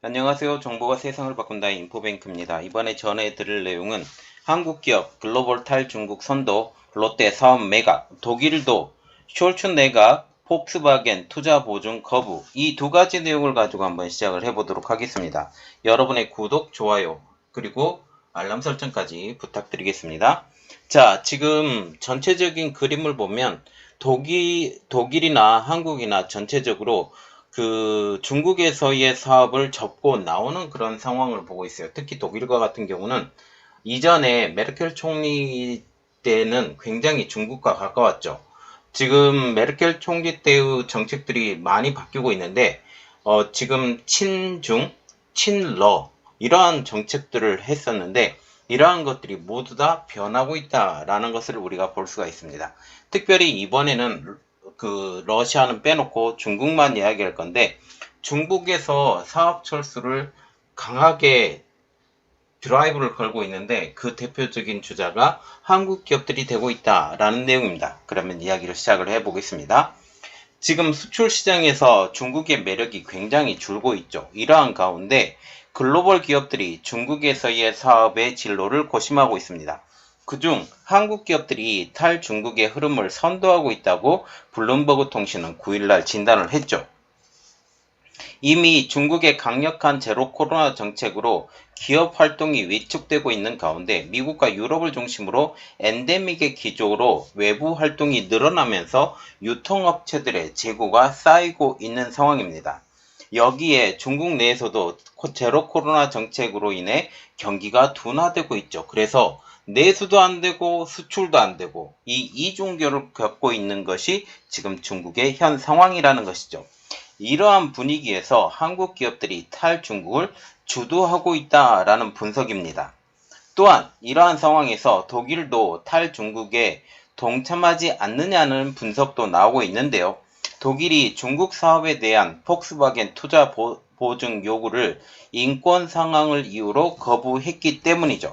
안녕하세요. 정보가 세상을 바꾼다 인포뱅크입니다. 이번에 전해드릴 내용은 한국기업 글로벌 탈중국 선도, 롯데 사업 매각, 독일도 숄츠 내각, 폭스바겐 투자 보증 거부, 이 두 가지 내용을 가지고 한번 시작을 해보도록 하겠습니다. 여러분의 구독, 좋아요, 그리고 알람 설정까지 부탁드리겠습니다. 자, 지금 전체적인 그림을 보면 독일이나 한국이나 전체적으로 중국에서의 사업을 접고 나오는 그런 상황을 보고 있어요. 특히 독일과 같은 경우는 이전에 메르켈 총리 때는 굉장히 중국과 가까웠죠. 지금 메르켈 총리 때의 정책들이 많이 바뀌고 있는데, 지금 친중, 친러, 이러한 정책들을 했었는데, 이러한 것들이 모두 다 변하고 있다라는 것을 우리가 볼 수가 있습니다. 특별히 이번에는 러시아는 빼놓고 중국만 이야기할 건데, 중국에서 사업 철수를 강하게 드라이브를 걸고 있는데 그 대표적인 주자가 한국 기업들이 되고 있다라는 내용입니다. 그러면 이야기를 시작을 해보겠습니다. 지금 수출 시장에서 중국의 매력이 굉장히 줄고 있죠. 이러한 가운데 글로벌 기업들이 중국에서의 사업의 진로를 고심하고 있습니다. 그중 한국 기업들이 탈중국의 흐름을 선도하고 있다고 블룸버그 통신은 9일날 진단을 했죠. 이미 중국의 강력한 제로 코로나 정책으로 기업 활동이 위축되고 있는 가운데 미국과 유럽을 중심으로 엔데믹의 기조로 외부 활동이 늘어나면서 유통업체들의 재고가 쌓이고 있는 상황입니다. 여기에 중국 내에서도 제로 코로나 정책으로 인해 경기가 둔화되고 있죠. 그래서 내수도 안 되고 수출도 안 되고 이 이중교를 겪고 있는 것이 지금 중국의 현 상황이라는 것이죠. 이러한 분위기에서 한국 기업들이 탈중국을 주도하고 있다라는 분석입니다. 또한 이러한 상황에서 독일도 탈중국에 동참하지 않느냐는 분석도 나오고 있는데요. 독일이 중국 사업에 대한 폭스바겐 투자 보증 요구를 인권 상황을 이유로 거부했기 때문이죠.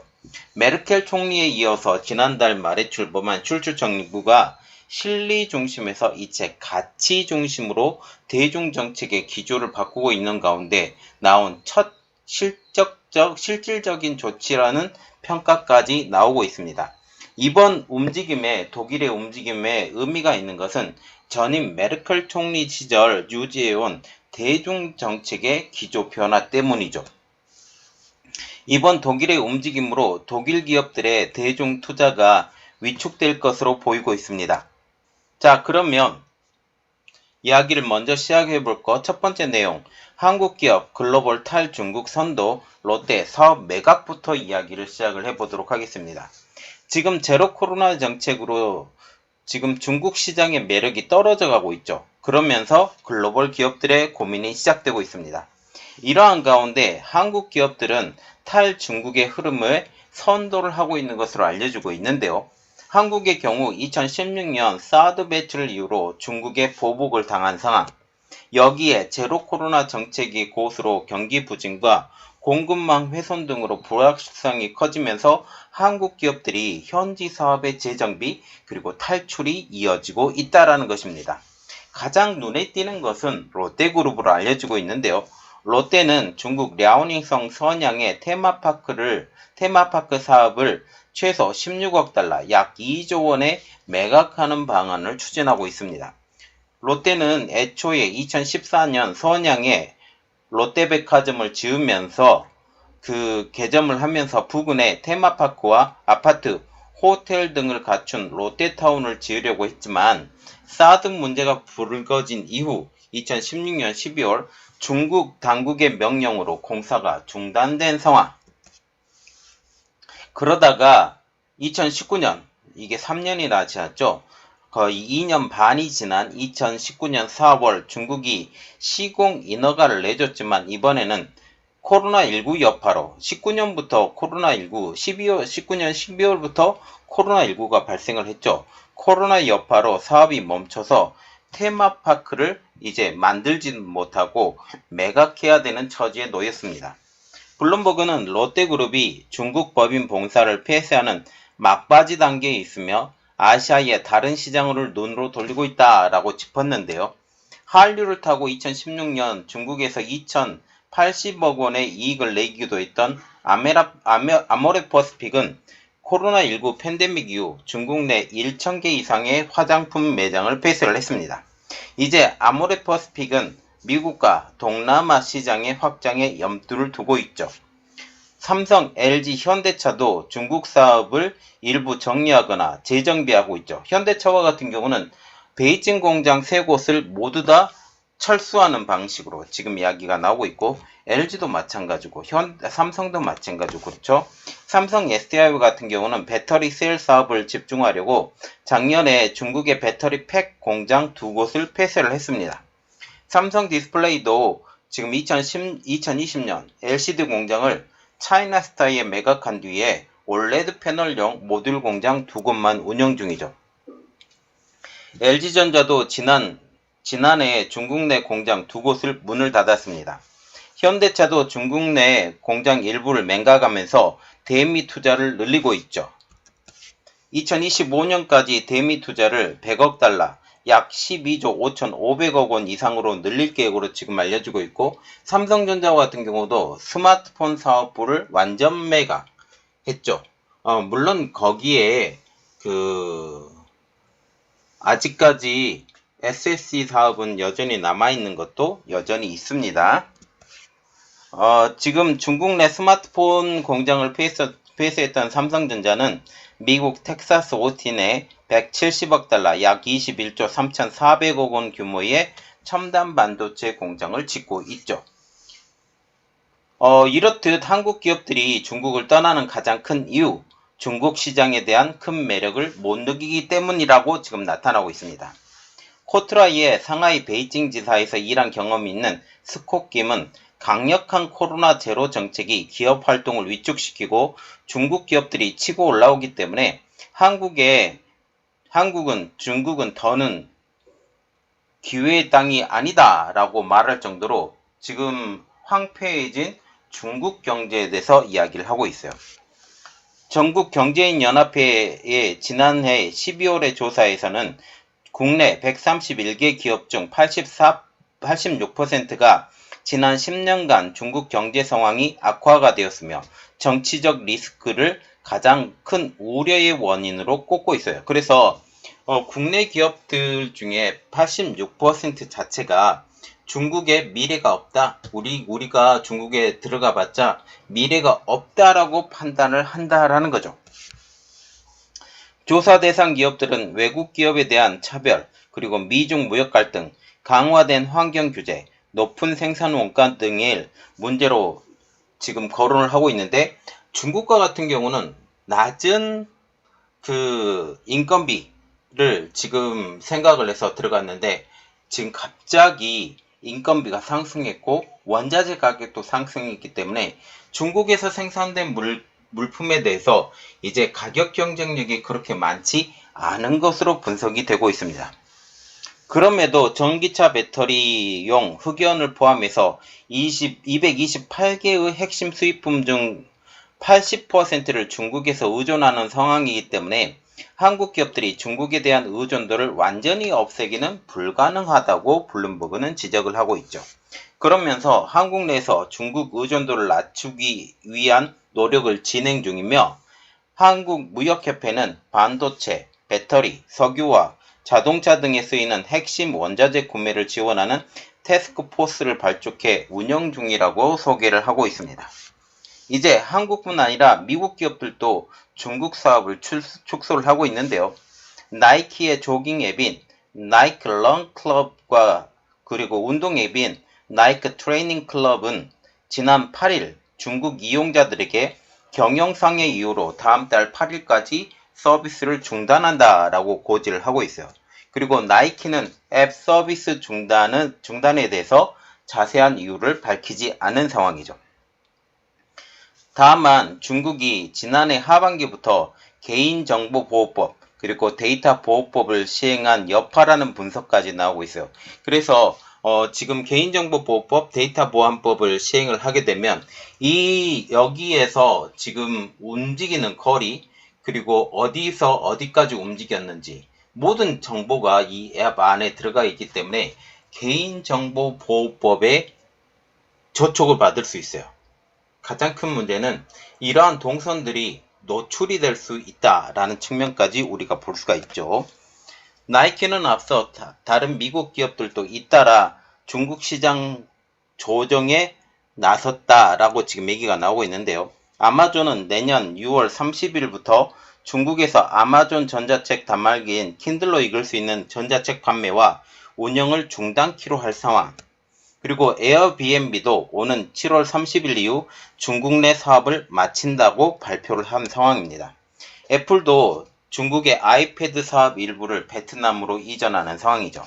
메르켈 총리에 이어서 지난달 말에 출범한 슐츠 정부가 실리 중심에서 이제 가치 중심으로 대중 정책의 기조를 바꾸고 있는 가운데 나온 첫 실질적인 조치라는 평가까지 나오고 있습니다. 이번 독일의 움직임에 의미가 있는 것은 전임 메르켈 총리 시절 유지해온 대중 정책의 기조 변화 때문이죠. 이번 독일의 움직임으로 독일 기업들의 대중 투자가 위축될 것으로 보이고 있습니다. 자, 그러면 이야기를 먼저 시작해 볼 것 첫 번째 내용, 한국 기업 글로벌 탈중국 선도, 롯데 사업 매각부터 이야기를 시작을 해 보도록 하겠습니다. 지금 제로 코로나 정책으로 지금 중국 시장의 매력이 떨어져 가고 있죠. 그러면서 글로벌 기업들의 고민이 시작되고 있습니다. 이러한 가운데 한국 기업들은 탈중국의 흐름을 선도를 하고 있는 것으로 알려지고 있는데요. 한국의 경우 2016년 사드 배치를 이유로 중국에 보복을 당한 상황, 여기에 제로 코로나 정책이 고수로 경기 부진과 공급망 훼손 등으로 불확실성이 커지면서 한국 기업들이 현지 사업의 재정비 그리고 탈출이 이어지고 있다는 것입니다. 가장 눈에 띄는 것은 롯데그룹으로 알려지고 있는데요. 롯데는 중국 랴오닝성 선양의 테마파크 사업을 최소 16억 달러, 약 2조 원에 매각하는 방안을 추진하고 있습니다. 롯데는 애초에 2014년 선양에 롯데백화점을 지으면서 개점을 하면서 부근에 테마파크와 아파트, 호텔 등을 갖춘 롯데타운을 지으려고 했지만 사드 문제가 불거진 이후 2016년 12월 중국 당국의 명령으로 공사가 중단된 상황. 그러다가 2019년, 이게 3년이나 지났죠. 거의 2년 반이 지난 2019년 4월 중국이 시공 인허가를 내줬지만 이번에는 코로나19 여파로 19년부터 코로나19, 19년 12월부터 코로나19가 발생을 했죠. 코로나 여파로 사업이 멈춰서 테마파크를 이제 만들지는 못하고 매각해야 되는 처지에 놓였습니다. 블룸버그는 롯데그룹이 중국 법인 봉사를 폐쇄하는 막바지 단계에 있으며 아시아의 다른 시장을 눈으로 돌리고 있다라고 짚었는데요. 한류를 타고 2016년 중국에서 80억 원의 이익을 내기도 했던 아모레퍼시픽은 코로나19 팬데믹 이후 중국 내 1,000개 이상의 화장품 매장을 폐쇄를 했습니다. 이제 아모레퍼시픽은 미국과 동남아 시장의 확장에 염두를 두고 있죠. 삼성, LG, 현대차도 중국 사업을 일부 정리하거나 재정비하고 있죠. 현대차와 같은 경우는 베이징 공장 3곳을 모두 다 철수하는 방식으로 지금 이야기가 나오고 있고, LG도 마찬가지고 삼성도 마찬가지고 그렇죠. 삼성 SDI 같은 경우는 배터리 셀 사업을 집중하려고 작년에 중국의 배터리 팩 공장 2곳을 폐쇄를 했습니다. 삼성 디스플레이도 지금 2020년 LCD 공장을 차이나스타이에 매각한 뒤에 올레드 패널용 모듈 공장 2곳만 운영 중이죠. LG전자도 지난해 중국 내 공장 2곳을 문을 닫았습니다. 현대차도 중국 내 공장 일부를 매각하면서 대미 투자를 늘리고 있죠. 2025년까지 대미 투자를 100억 달러, 약 12조 5,500억 원 이상으로 늘릴 계획으로 지금 알려지고 있고, 삼성전자 같은 경우도 스마트폰 사업부를 완전 매각했죠. 물론 거기에 아직까지 SSD 사업은 여전히 남아있는 것도 여전히 있습니다. 지금 중국 내 스마트폰 공장을 폐쇄했던 삼성전자는 미국 텍사스 오틴에 170억 달러, 약 21조 3,400억 원 규모의 첨단 반도체 공장을 짓고 있죠. 이렇듯 한국 기업들이 중국을 떠나는 가장 큰 이유, 중국 시장에 대한 큰 매력을 못 느끼기 때문이라고 지금 나타나고 있습니다. 코트라이의 상하이 베이징 지사에서 일한 경험이 있는 스콧 김은 강력한 코로나 제로 정책이 기업 활동을 위축시키고 중국 기업들이 치고 올라오기 때문에 중국은 더는 기회의 땅이 아니다 라고 말할 정도로 지금 황폐해진 중국 경제에 대해서 이야기를 하고 있어요. 전국경제인연합회의 지난해 12월의 조사에서는 국내 131개 기업 중 86%가 지난 10년간 중국 경제 상황이 악화가 되었으며 정치적 리스크를 가장 큰 우려의 원인으로 꼽고 있어요. 그래서 국내 기업들 중에 86% 자체가 중국에 미래가 없다. 우리가 중국에 들어가 봤자 미래가 없다라고 판단을 한다라는 거죠. 조사 대상 기업들은 외국 기업에 대한 차별, 그리고 미중 무역 갈등, 강화된 환경 규제, 높은 생산 원가 등의 문제로 지금 거론을 하고 있는데, 중국과 같은 경우는 낮은 인건비를 지금 생각을 해서 들어갔는데, 지금 갑자기 인건비가 상승했고 원자재 가격도 상승했기 때문에 중국에서 생산된 물품에 대해서 이제 가격 경쟁력이 그렇게 많지 않은 것으로 분석이 되고 있습니다. 그럼에도 전기차 배터리용 흑연을 포함해서 228개의 핵심 수입품 중 80%를 중국에서 의존하는 상황이기 때문에 한국 기업들이 중국에 대한 의존도를 완전히 없애기는 불가능하다고 블룸버그는 지적을 하고 있죠. 그러면서 한국 내에서 중국 의존도를 낮추기 위한 노력을 진행 중이며, 한국무역협회는 반도체, 배터리, 석유와 자동차 등에 쓰이는 핵심 원자재 구매를 지원하는 태스크포스를 발족해 운영 중이라고 소개를 하고 있습니다. 이제 한국뿐 아니라 미국 기업들도 중국 사업을 축소를 하고 있는데요. 나이키의 조깅 앱인 나이키 런 클럽과 그리고 운동 앱인 나이키 트레이닝 클럽은 지난 8일 중국 이용자들에게 경영상의 이유로 다음 달 8일까지 서비스를 중단한다라고 고지를 하고 있어요. 그리고 나이키는 앱 서비스 중단에 대해서 자세한 이유를 밝히지 않은 상황이죠. 다만 중국이 지난해 하반기부터 개인정보보호법 그리고 데이터 보호법을 시행한 여파라는 분석까지 나오고 있어요. 그래서 지금 개인정보보호법, 데이터 보안법을 시행을 하게 되면 여기에서 지금 움직이는 거리, 그리고 어디서 어디까지 움직였는지 모든 정보가 이 앱 안에 들어가 있기 때문에 개인정보보호법에 저촉을 받을 수 있어요. 가장 큰 문제는 이러한 동선들이 노출이 될 수 있다라는 측면까지 우리가 볼 수가 있죠. 나이키는 앞서 다른 미국 기업들도 잇따라 중국 시장 조정에 나섰다라고 지금 얘기가 나오고 있는데요. 아마존은 내년 6월 30일부터 중국에서 아마존 전자책 단말기인 킨들로 읽을 수 있는 전자책 판매와 운영을 중단키로 할 상황. 그리고 에어비앤비도 오는 7월 30일 이후 중국 내 사업을 마친다고 발표를 한 상황입니다. 애플도 중국의 아이패드 사업 일부를 베트남으로 이전하는 상황이죠.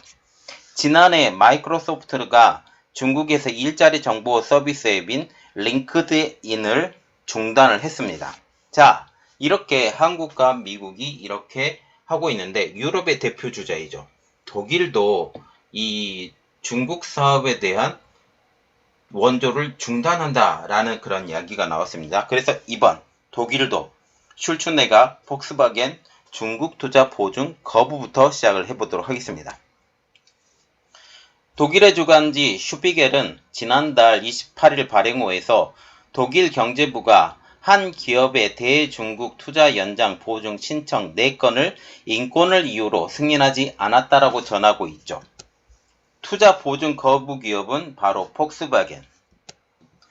지난해 마이크로소프트가 중국에서 일자리 정보 서비스 앱인 링크드인을 중단을 했습니다. 자, 이렇게 한국과 미국이 이렇게 하고 있는데 유럽의 대표 주자이죠. 독일도 이 중국 사업에 대한 원조를 중단한다라는 그런 이야기가 나왔습니다. 그래서 이번 독일도 슐츠네가 폭스바겐 중국 투자 보증 거부부터 시작을 해보도록 하겠습니다. 독일의 주간지 슈피겔은 지난달 28일 발행호에서 독일 경제부가 한 기업의 대중국 투자 연장 보증 신청 4건을 인권을 이유로 승인하지 않았다라고 전하고 있죠. 투자 보증 거부 기업은 바로 폭스바겐.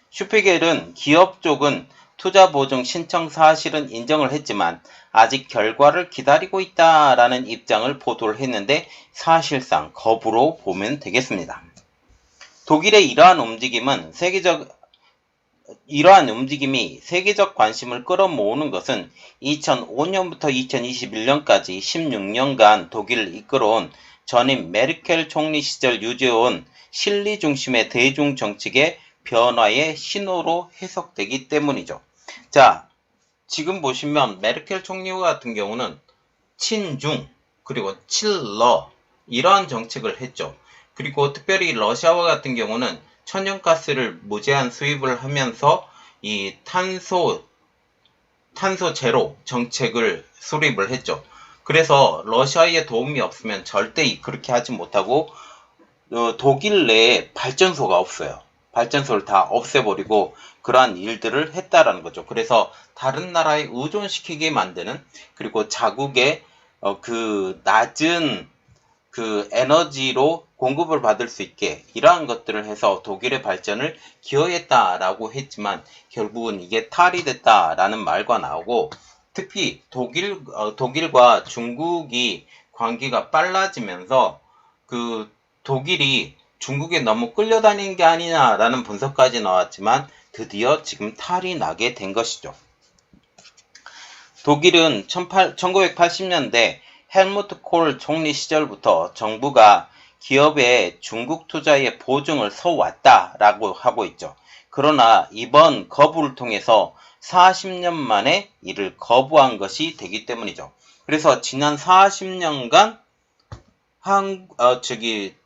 슈피겔은 기업 쪽은 투자 보증 신청 사실은 인정을 했지만 아직 결과를 기다리고 있다라는 입장을 보도를 했는데 사실상 거부로 보면 되겠습니다. 독일의 이러한 움직임이 세계적 관심을 끌어모으는 것은 2005년부터 2021년까지 16년간 독일을 이끌어온 전임 메르켈 총리 시절 유지해온 실리 중심의 대중 정책의 변화의 신호로 해석되기 때문이죠. 자, 지금 보시면 메르켈 총리 같은 경우는 친중 그리고 칠러 이러한 정책을 했죠. 그리고 특별히 러시아와 같은 경우는 천연가스를 무제한 수입을 하면서 이 탄소 제로 정책을 수립을 했죠. 그래서 러시아의 도움이 없으면 절대 그렇게 하지 못하고 독일 내에 발전소가 없어요. 발전소를 다 없애버리고 그러한 일들을 했다라는 거죠. 그래서 다른 나라에 의존시키게 만드는 그리고 자국의 그 낮은 그 에너지로 공급을 받을 수 있게 이러한 것들을 해서 독일의 발전을 기여했다라고 했지만 결국은 이게 탈이 됐다라는 말과 나오고 특히 독일과 중국이 관계가 빨라지면서 그 독일이 중국에 너무 끌려다니는 게 아니냐라는 분석까지 나왔지만 드디어 지금 탈이 나게 된 것이죠. 독일은 1980년대 헬무트 콜 총리 시절부터 정부가 기업의 중국 투자의 보증을 서왔다라고 하고 있죠. 그러나 이번 거부를 통해서 40년 만에 이를 거부한 것이 되기 때문이죠. 그래서 지난 40년간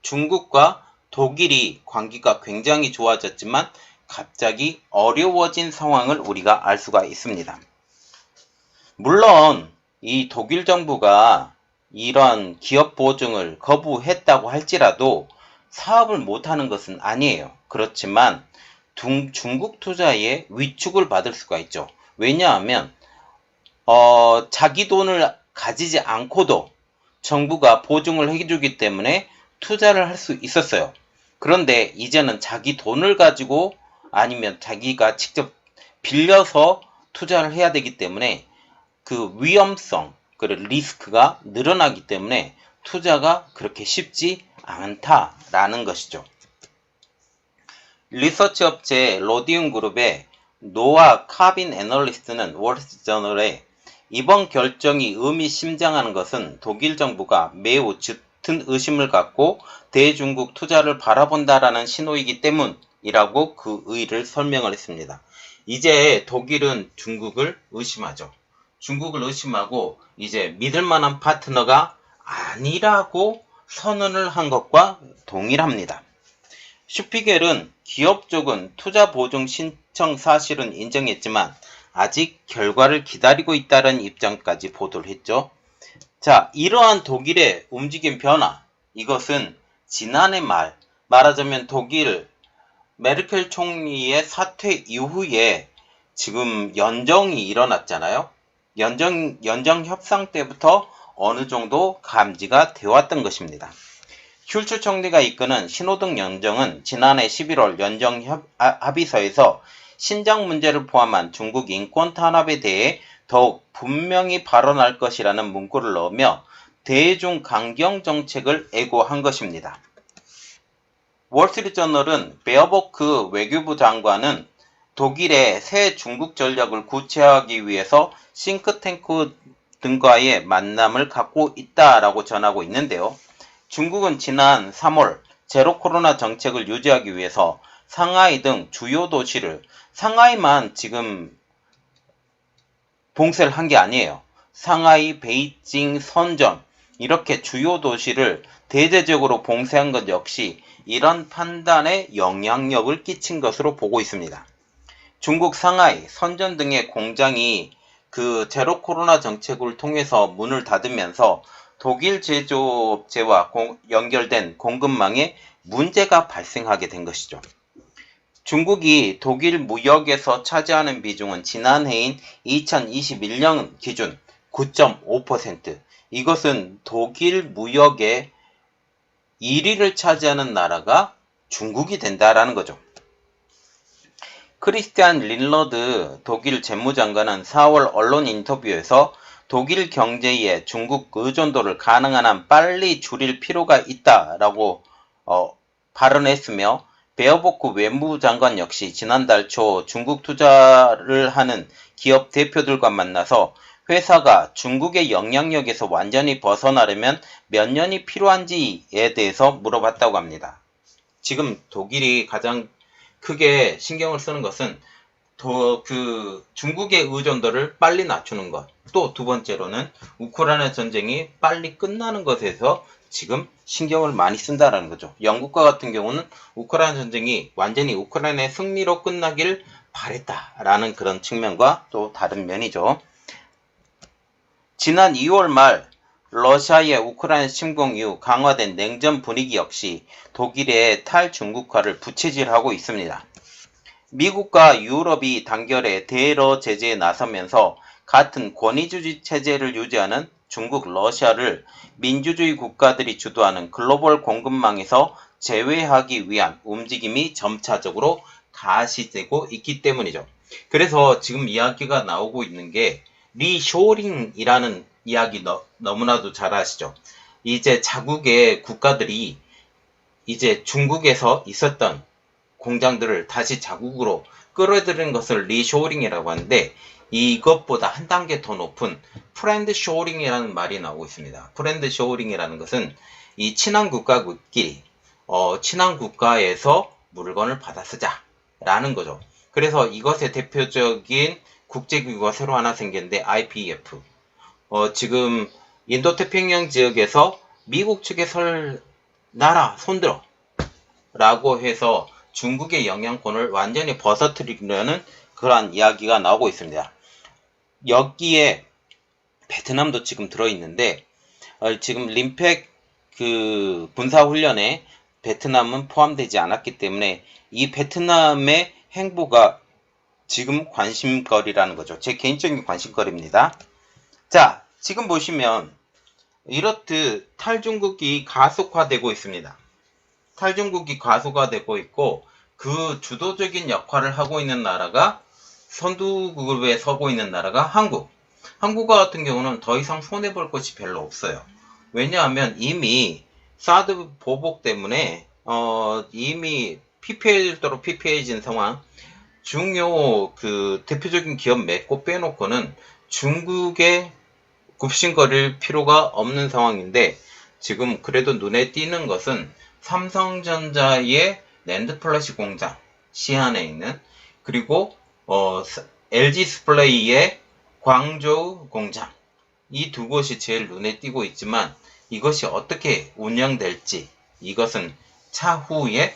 중국과 독일이 관계가 굉장히 좋아졌지만 갑자기 어려워진 상황을 우리가 알 수가 있습니다. 물론 이 독일 정부가 이런 기업 보증을 거부했다고 할지라도 사업을 못하는 것은 아니에요. 그렇지만 중국 투자에 위축을 받을 수가 있죠. 왜냐하면 자기 돈을 가지지 않고도 정부가 보증을 해주기 때문에 투자를 할 수 있었어요. 그런데 이제는 자기 돈을 가지고 아니면 자기가 직접 빌려서 투자를 해야 되기 때문에 그 위험성, 그 리스크가 늘어나기 때문에 투자가 그렇게 쉽지 않다라는 것이죠. 리서치 업체 로디움 그룹의 노아 카빈 애널리스트는 월스트리트저널에 이번 결정이 의미심장하는 것은 독일 정부가 매우 짙은 의심을 갖고 대중국 투자를 바라본다라는 신호이기 때문이라고 그 의의를 설명을 했습니다. 이제 독일은 중국을 의심하죠. 중국을 의심하고 이제 믿을 만한 파트너가 아니라고 선언을 한 것과 동일합니다. 슈피겔은 기업 쪽은 투자 보증 신청 사실은 인정했지만 아직 결과를 기다리고 있다는 입장까지 보도를 했죠. 자, 이러한 독일의 움직임 변화, 이것은 지난해 말하자면 독일 메르켈 총리의 사퇴 이후에 지금 연정이 일어났잖아요. 연정 협상 때부터 어느 정도 감지가 되었던 것입니다. 슐츠 총리가 이끄는 신호등 연정은 지난해 11월 연정 합의서에서 신장 문제를 포함한 중국 인권 탄압에 대해 더욱 분명히 발언할 것이라는 문구를 넣으며 대중 강경 정책을 예고한 것입니다. 월스트리트저널은 베어보크 외교부 장관은 독일의 새 중국 전략을 구체화하기 위해서 싱크탱크 등과의 만남을 갖고 있다라고 전하고 있는데요. 중국은 지난 3월 제로 코로나 정책을 유지하기 위해서 상하이 등 주요 도시를, 상하이만 지금 봉쇄를 한 게 아니에요. 상하이, 베이징, 선전 이렇게 주요 도시를 대대적으로 봉쇄한 것 역시 이런 판단에 영향력을 끼친 것으로 보고 있습니다. 중국 상하이, 선전 등의 공장이 그 제로 코로나 정책을 통해서 문을 닫으면서 독일 제조업체와 연결된 공급망에 문제가 발생하게 된 것이죠. 중국이 독일 무역에서 차지하는 비중은 지난해인 2021년 기준 9.5%. 이것은 독일 무역의 1위를 차지하는 나라가 중국이 된다라는 거죠. 크리스티안 린러드 독일 재무장관은 4월 언론 인터뷰에서 독일 경제의 중국 의존도를 가능한 한 빨리 줄일 필요가 있다라고 발언했으며, 베어보크 외무장관 역시 지난달 초 중국 투자를 하는 기업 대표들과 만나서 회사가 중국의 영향력에서 완전히 벗어나려면 몇 년이 필요한지에 대해서 물어봤다고 합니다. 지금 독일이 가장 크게 신경을 쓰는 것은 중국의 의존도를 빨리 낮추는 것, 또 두 번째로는 우크라이나 전쟁이 빨리 끝나는 것에서 지금 신경을 많이 쓴다라는 거죠. 영국과 같은 경우는 우크라이나 전쟁이 완전히 우크라이나의 승리로 끝나길 바랬다라는 그런 측면과 또 다른 면이죠. 지난 2월 말 러시아의 우크라이나 침공 이후 강화된 냉전 분위기 역시 독일의 탈중국화를 부채질하고 있습니다. 미국과 유럽이 단결해 대러 제재에 나서면서 같은 권위주의 체제를 유지하는 중국, 러시아를 민주주의 국가들이 주도하는 글로벌 공급망에서 제외하기 위한 움직임이 점차적으로 가시되고 있기 때문이죠. 그래서 지금 이야기가 나오고 있는 게 리쇼링이라는 이야기 너무나도 잘 아시죠? 이제 자국의 국가들이 이제 중국에서 있었던 공장들을 다시 자국으로 끌어들이는 것을 리쇼링이라고 하는데, 이것보다 한 단계 더 높은 프렌드 쇼링이라는 말이 나오고 있습니다. 프렌드 쇼링이라는 것은 이 친한 국가끼리 친한 국가에서 물건을 받아 쓰자라는 거죠. 그래서 이것의 대표적인 국제기구가 새로 하나 생겼는데 IPEF. 지금 인도태평양 지역에서 미국 측에 설 나라 손들어 라고 해서 중국의 영향권을 완전히 벗어뜨리려는 그러한 이야기가 나오고 있습니다. 여기에 베트남도 지금 들어있는데, 지금 림팩 군사훈련에 베트남은 포함되지 않았기 때문에 이 베트남의 행보가 지금 관심거리라는 거죠. 제 개인적인 관심거리입니다. 자, 지금 보시면 이렇듯 탈중국이 가속화되고 있습니다. 탈중국이 가속화되고 있고, 그 주도적인 역할을 하고 있는 나라가, 선두그룹에 서고 있는 나라가 한국. 한국과 같은 경우는 더 이상 손해볼 것이 별로 없어요. 왜냐하면 이미 사드 보복 때문에 이미 PPA일도록 PPA해진 상황. 중요 대표적인 기업 몇 곳 빼놓고는 중국에 굽신거릴 필요가 없는 상황인데, 지금 그래도 눈에 띄는 것은 삼성전자의 낸드플래시 공장 시안에 있는, 그리고 LG 디스플레이의 광저우 공장, 이 두 곳이 제일 눈에 띄고 있지만 이것이 어떻게 운영될지 이것은 차후에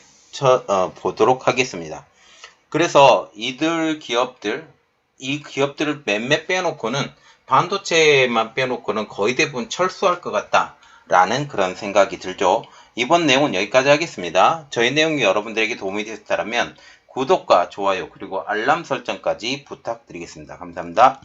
보도록 하겠습니다. 그래서 이 기업들을 몇몇 빼놓고는, 반도체만 빼놓고는 거의 대부분 철수할 것 같다라는 그런 생각이 들죠. 이번 내용은 여기까지 하겠습니다. 저희 내용이 여러분들에게 도움이 되셨다면 구독과 좋아요 그리고 알람 설정까지 부탁드리겠습니다. 감사합니다.